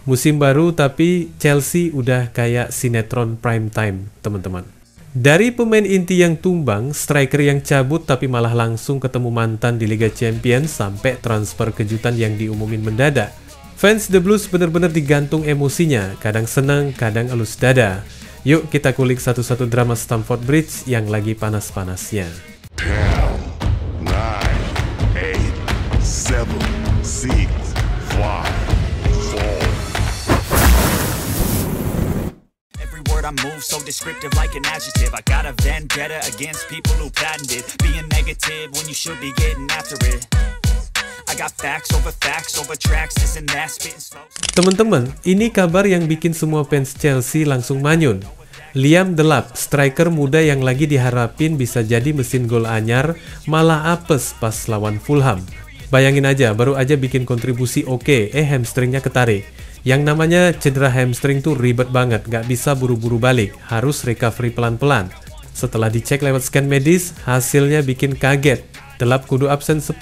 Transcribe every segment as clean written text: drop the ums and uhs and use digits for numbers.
Musim baru tapi Chelsea udah kayak sinetron prime time, teman-teman. Dari pemain inti yang tumbang, striker yang cabut tapi malah langsung ketemu mantan di Liga Champions sampai transfer kejutan yang diumumin mendadak. Fans The Blues bener-bener digantung emosinya, kadang senang, kadang elus dada. Yuk kita kulik satu-satu drama Stamford Bridge yang lagi panas-panasnya. 10, 9, 8, 7, 6, 5, 4. I move so descriptive like an adjective. I got a vendetta against people who patented being negative when you should be getting after it. I got facts over tracks, this and that, spitting slow. Teman-teman, ini kabar yang bikin semua fans Chelsea langsung manyun. Liam Delap, striker muda yang lagi diharapin bisa jadi mesin gol anyar, malah apes pas lawan Fulham. Bayangin aja, baru aja bikin kontribusi oke, hamstringnya ketarik. Yang namanya cedera hamstring tuh ribet banget, gak bisa buru-buru balik, harus recovery pelan-pelan. Setelah dicek lewat scan medis, hasilnya bikin kaget. Delap kudu absen 10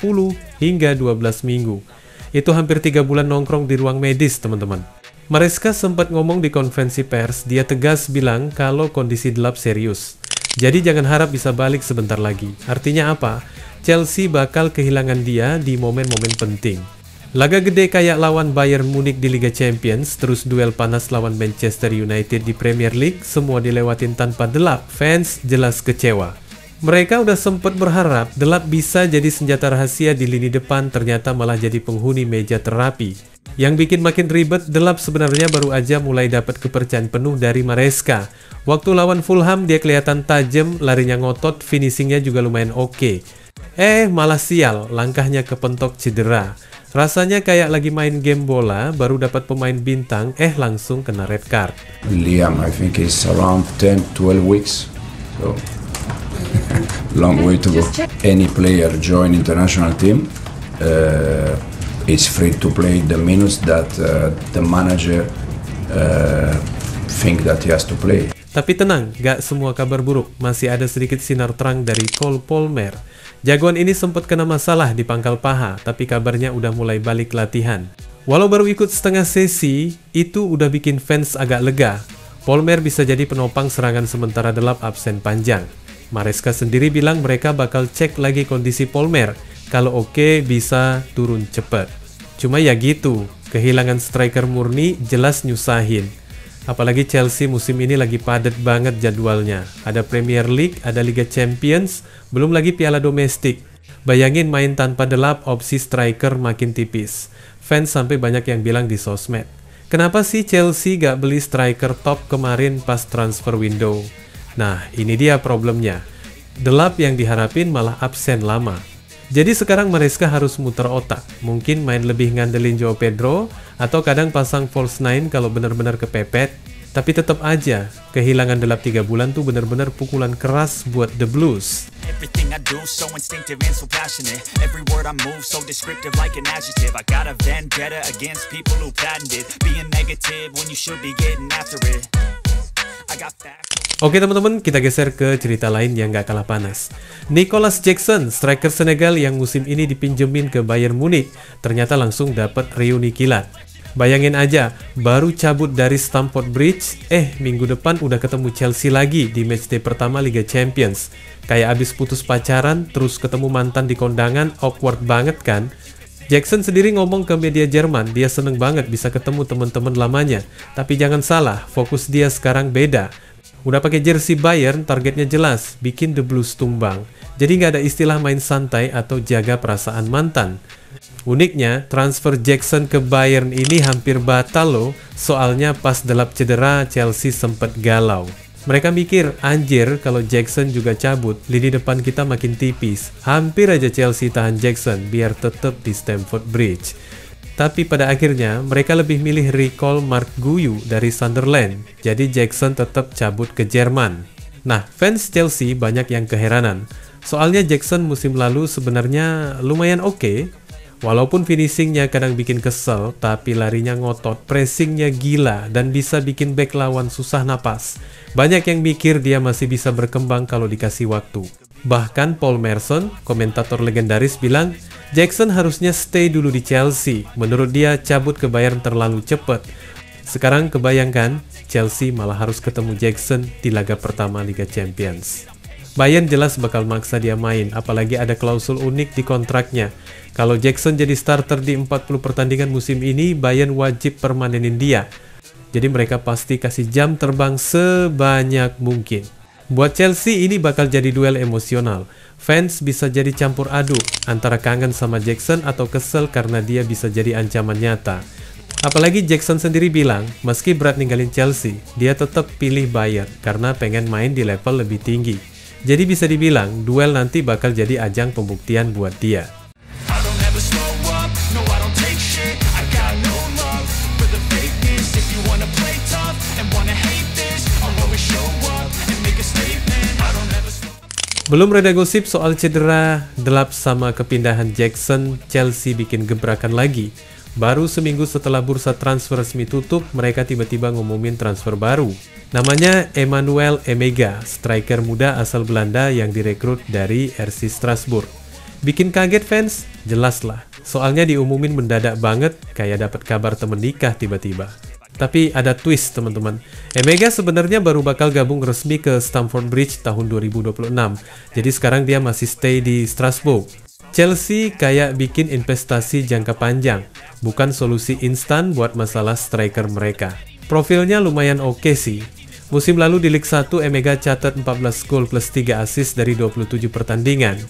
hingga 12 minggu. Itu hampir 3 bulan nongkrong di ruang medis, teman-teman. Maresca sempat ngomong di konferensi pers, dia tegas bilang kalau kondisi Delap serius. Jadi jangan harap bisa balik sebentar lagi. Artinya apa? Chelsea bakal kehilangan dia di momen-momen penting. Laga gede kayak lawan Bayern Munich di Liga Champions, terus duel panas lawan Manchester United di Premier League, semua dilewatin tanpa Delap, fans jelas kecewa. Mereka udah sempet berharap Delap bisa jadi senjata rahasia di lini depan, ternyata malah jadi penghuni meja terapi. Yang bikin makin ribet, Delap sebenarnya baru aja mulai dapat kepercayaan penuh dari Maresca. Waktu lawan Fulham dia kelihatan tajam, larinya ngotot, finishingnya juga lumayan oke. Malah sial, langkahnya kepentok cedera. Rasanya kayak lagi main game bola, baru dapat pemain bintang, langsung kena red card. Liam, I think is around 10-12 weeks, so long way to go. Any player join international team is free to play the minutes that the manager think that he has to play. Tapi tenang, gak semua kabar buruk, masih ada sedikit sinar terang dari Cole Palmer. Jagoan ini sempat kena masalah di pangkal paha, tapi kabarnya udah mulai balik latihan. Walau baru ikut setengah sesi, itu udah bikin fans agak lega. Palmer bisa jadi penopang serangan sementara Delap absen panjang. Maresca sendiri bilang mereka bakal cek lagi kondisi Palmer. Kalau oke, bisa turun cepet. Cuma ya gitu, kehilangan striker murni jelas nyusahin. Apalagi Chelsea musim ini lagi padat banget jadwalnya. Ada Premier League, ada Liga Champions, belum lagi piala domestik. Bayangin main tanpa Delap, opsi striker makin tipis. Fans sampai banyak yang bilang di sosmed, kenapa sih Chelsea gak beli striker top kemarin pas transfer window? Nah, ini dia problemnya. Delap yang diharapin malah absen lama. Jadi sekarang Maresca harus muter otak, mungkin main lebih ngandelin Joao Pedro, atau kadang pasang false 9 kalau benar-benar kepepet. Tapi tetap aja, kehilangan Delap 3 bulan tuh benar-benar pukulan keras buat The Blues. Everything I do so instinctive and so passionate. Every word I move so descriptive like an adjective. I got a vendetta against people who patented being negative when you should be getting after it. I got facts. Oke teman-teman, kita geser ke cerita lain yang gak kalah panas. Nicolas Jackson, striker Senegal yang musim ini dipinjemin ke Bayern Munich, ternyata langsung dapat reuni kilat. Bayangin aja, baru cabut dari Stamford Bridge, minggu depan udah ketemu Chelsea lagi di matchday pertama Liga Champions. Kayak abis putus pacaran, terus ketemu mantan di kondangan, awkward banget kan? Jackson sendiri ngomong ke media Jerman, dia seneng banget bisa ketemu teman-teman lamanya. Tapi jangan salah, fokus dia sekarang beda. Udah pakai jersey Bayern, targetnya jelas, bikin The Blues tumbang. Jadi nggak ada istilah main santai atau jaga perasaan mantan. Uniknya, transfer Jackson ke Bayern ini hampir batal loh, soalnya pas Delap cedera, Chelsea sempet galau. Mereka mikir, anjir kalau Jackson juga cabut, lini depan kita makin tipis. Hampir aja Chelsea tahan Jackson, biar tetap di Stamford Bridge. Tapi pada akhirnya, mereka lebih milih recall Mark Guiu dari Sunderland, jadi Jackson tetap cabut ke Jerman. Nah, fans Chelsea banyak yang keheranan, soalnya Jackson musim lalu sebenarnya lumayan oke. Walaupun finishingnya kadang bikin kesel, tapi larinya ngotot, pressingnya gila, dan bisa bikin back lawan susah napas. Banyak yang mikir dia masih bisa berkembang kalau dikasih waktu. Bahkan Paul Merson, komentator legendaris bilang, Jackson harusnya stay dulu di Chelsea. Menurut dia, cabut ke Bayern terlalu cepat. Sekarang kebayangkan, Chelsea malah harus ketemu Jackson di laga pertama Liga Champions. Bayern jelas bakal maksa dia main, apalagi ada klausul unik di kontraknya. Kalau Jackson jadi starter di 40 pertandingan musim ini, Bayern wajib permanenin dia. Jadi mereka pasti kasih jam terbang sebanyak mungkin. Buat Chelsea ini bakal jadi duel emosional. Fans bisa jadi campur aduk antara kangen sama Jackson atau kesel karena dia bisa jadi ancaman nyata. Apalagi Jackson sendiri bilang, meski berat ninggalin Chelsea, dia tetap pilih Bayern karena pengen main di level lebih tinggi. Jadi bisa dibilang, duel nanti bakal jadi ajang pembuktian buat dia. Belum reda gosip soal cedera Delap sama kepindahan Jackson, Chelsea bikin gebrakan lagi. Baru seminggu setelah bursa transfer resmi tutup, mereka tiba-tiba ngumumin transfer baru. Namanya Emmanuel Emega, striker muda asal Belanda yang direkrut dari RC Strasbourg. Bikin kaget fans? Jelas lah. Soalnya diumumin mendadak banget, kayak dapat kabar temen nikah tiba-tiba. Tapi ada twist teman-teman. Emega sebenarnya baru bakal gabung resmi ke Stamford Bridge tahun 2026. Jadi sekarang dia masih stay di Strasbourg. Chelsea kayak bikin investasi jangka panjang, bukan solusi instan buat masalah striker mereka. Profilnya lumayan oke sih. Musim lalu di Liga 1, Emega catat 14 gol plus 3 assist dari 27 pertandingan.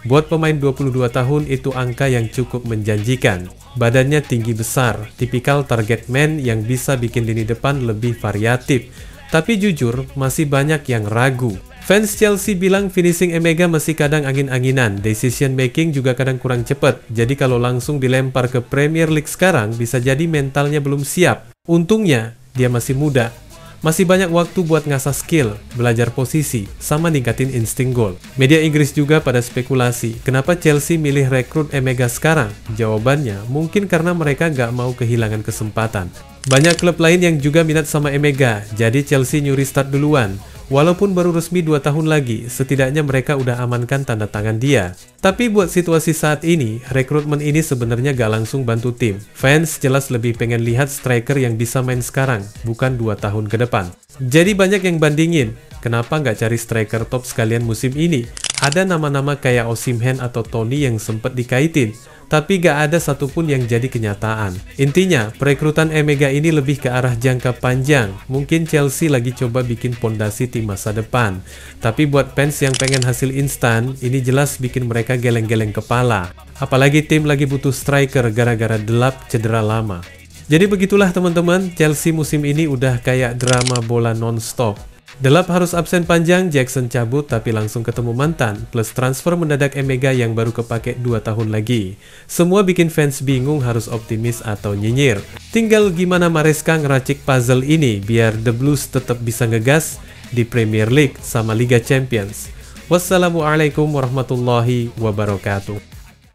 Buat pemain 22 tahun itu angka yang cukup menjanjikan. Badannya tinggi besar, tipikal target man yang bisa bikin lini depan lebih variatif. Tapi jujur, masih banyak yang ragu. Fans Chelsea bilang finishing Emega masih kadang angin-anginan, decision making juga kadang kurang cepat. Jadi kalau langsung dilempar ke Premier League sekarang, bisa jadi mentalnya belum siap. Untungnya, dia masih muda. Masih banyak waktu buat ngasah skill, belajar posisi, sama ningkatin insting gol. Media Inggris juga pada spekulasi, kenapa Chelsea milih rekrut Emega sekarang? Jawabannya, mungkin karena mereka nggak mau kehilangan kesempatan. Banyak klub lain yang juga minat sama Emega, jadi Chelsea nyuri start duluan. Walaupun baru resmi 2 tahun lagi, setidaknya mereka udah amankan tanda tangan dia. Tapi buat situasi saat ini, rekrutmen ini sebenarnya gak langsung bantu tim. Fans jelas lebih pengen lihat striker yang bisa main sekarang, bukan 2 tahun ke depan. Jadi banyak yang bandingin, kenapa nggak cari striker top sekalian musim ini? Ada nama-nama kayak Osimhen atau Toni yang sempat dikaitin, tapi gak ada satupun yang jadi kenyataan. Intinya, perekrutan Emega ini lebih ke arah jangka panjang. Mungkin Chelsea lagi coba bikin pondasi tim masa depan. Tapi buat fans yang pengen hasil instan, ini jelas bikin mereka geleng-geleng kepala. Apalagi tim lagi butuh striker gara-gara Delap cedera lama. Jadi begitulah teman-teman, Chelsea musim ini udah kayak drama bola non-stop. Delap harus absen panjang, Jackson cabut tapi langsung ketemu mantan, plus transfer mendadak Emega yang baru kepake 2 tahun lagi. Semua bikin fans bingung harus optimis atau nyinyir. Tinggal gimana Maresca ngeracik puzzle ini biar The Blues tetap bisa ngegas di Premier League sama Liga Champions. Wassalamualaikum warahmatullahi wabarakatuh.